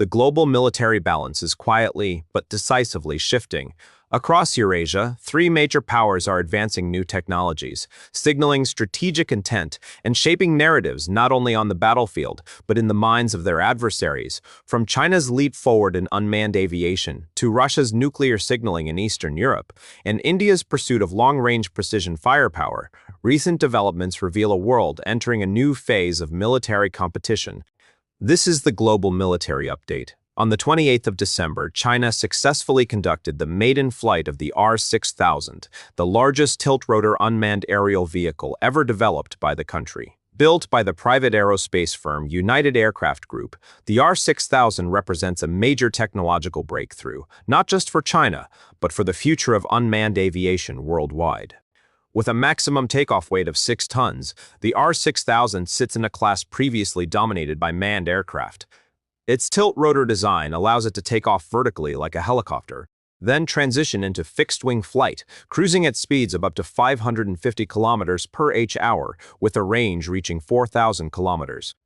The global military balance is quietly but decisively shifting. Across Eurasia, three major powers are advancing new technologies, signaling strategic intent and shaping narratives not only on the battlefield, but in the minds of their adversaries. From China's leap forward in unmanned aviation, to Russia's nuclear signaling in Eastern Europe, and India's pursuit of long-range precision firepower, recent developments reveal a world entering a new phase of military competition. This is the Global Military Update. On the 28th of December, China successfully conducted the maiden flight of the R-6000, the largest tilt-rotor unmanned aerial vehicle ever developed by the country. Built by the private aerospace firm United Aircraft Group, the R-6000 represents a major technological breakthrough, not just for China, but for the future of unmanned aviation worldwide. With a maximum takeoff weight of 6 tons, the R-6000 sits in a class previously dominated by manned aircraft. Its tilt-rotor design allows it to take off vertically like a helicopter, then transition into fixed-wing flight, cruising at speeds of up to 550 kilometers per hour, with a range reaching 4,000 kilometers.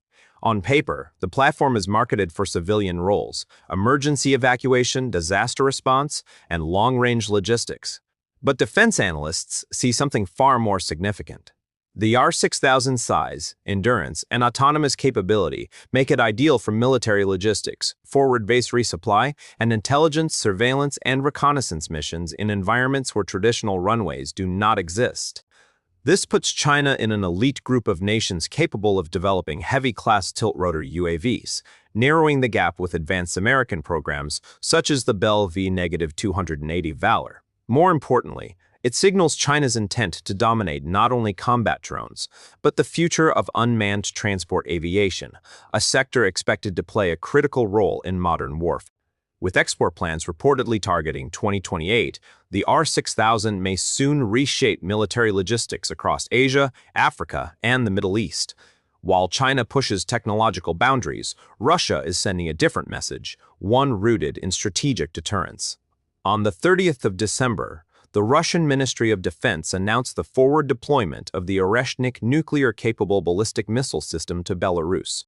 On paper, the platform is marketed for civilian roles, emergency evacuation, disaster response, and long-range logistics. But defense analysts see something far more significant. The R-6000's size, endurance, and autonomous capability make it ideal for military logistics, forward-base resupply, and intelligence, surveillance, and reconnaissance missions in environments where traditional runways do not exist. This puts China in an elite group of nations capable of developing heavy-class tilt-rotor UAVs, narrowing the gap with advanced American programs such as the Bell V-280 Valor. More importantly, it signals China's intent to dominate not only combat drones, but the future of unmanned transport aviation, a sector expected to play a critical role in modern warfare. With export plans reportedly targeting 2028, the R-6000 may soon reshape military logistics across Asia, Africa, and the Middle East. While China pushes technological boundaries, Russia is sending a different message, one rooted in strategic deterrence. On the 30th of December, the Russian Ministry of Defense announced the forward deployment of the Oreshnik nuclear-capable ballistic missile system to Belarus.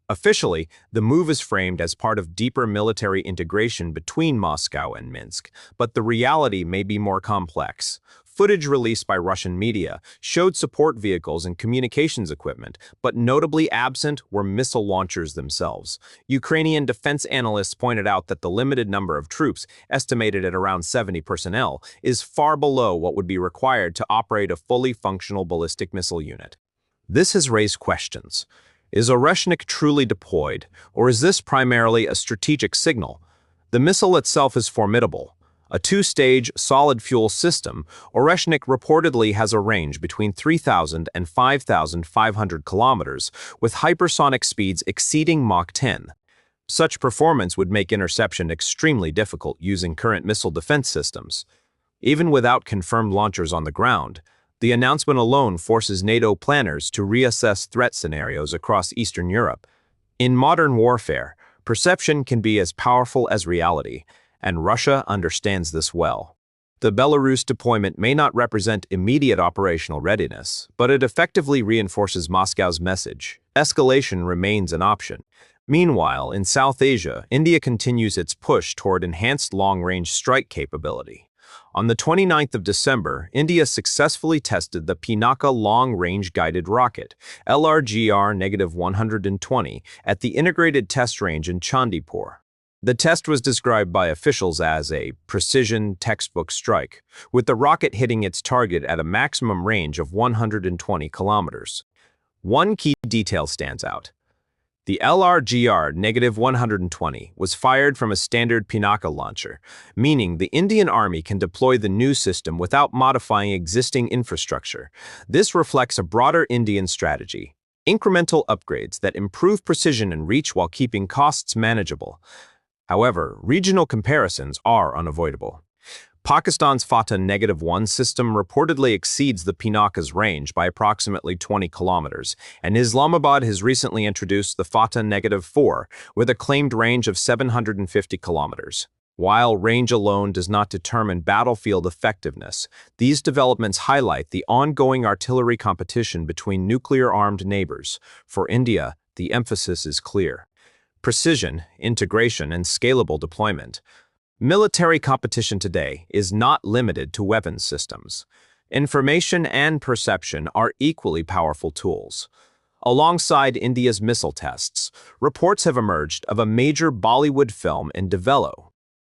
Officially, the move is framed as part of deeper military integration between Moscow and Minsk, but the reality may be more complex. Footage released by Russian media showed support vehicles and communications equipment, but notably absent were missile launchers themselves. Ukrainian defense analysts pointed out that the limited number of troops, estimated at around 70 personnel, is far below what would be required to operate a fully functional ballistic missile unit. This has raised questions. Is Oreshnik truly deployed, or is this primarily a strategic signal? The missile itself is formidable. A two-stage, solid-fuel system, Oreshnik reportedly has a range between 3,000 and 5,500 kilometers, with hypersonic speeds exceeding Mach 10. Such performance would make interception extremely difficult using current missile defense systems. Even without confirmed launchers on the ground, the announcement alone forces NATO planners to reassess threat scenarios across Eastern Europe. In modern warfare, perception can be as powerful as reality, and Russia understands this well. The Belarus deployment may not represent immediate operational readiness, but it effectively reinforces Moscow's message. Escalation remains an option. Meanwhile, in South Asia, India continues its push toward enhanced long-range strike capability. On the 29th of December, India successfully tested the Pinaka Long-Range Guided Rocket, LRGR-120, at the Integrated Test Range in Chandipur. The test was described by officials as a precision textbook strike, with the rocket hitting its target at a maximum range of 120 kilometers. One key detail stands out. The LRGR-120 was fired from a standard Pinaka launcher, meaning the Indian Army can deploy the new system without modifying existing infrastructure. This reflects a broader Indian strategy, incremental upgrades that improve precision and reach while keeping costs manageable. However, regional comparisons are unavoidable. Pakistan's Fateh-1 system reportedly exceeds the Pinaka's range by approximately 20 kilometers, and Islamabad has recently introduced the Fateh-4 with a claimed range of 750 kilometers. While range alone does not determine battlefield effectiveness, these developments highlight the ongoing artillery competition between nuclear-armed neighbors. For India, the emphasis is clear. precision, integration, and scalable deployment. Military competition today is not limited to weapons systems. Information and perception are equally powerful tools. Alongside India's missile tests, reports have emerged of a major Bollywood film in development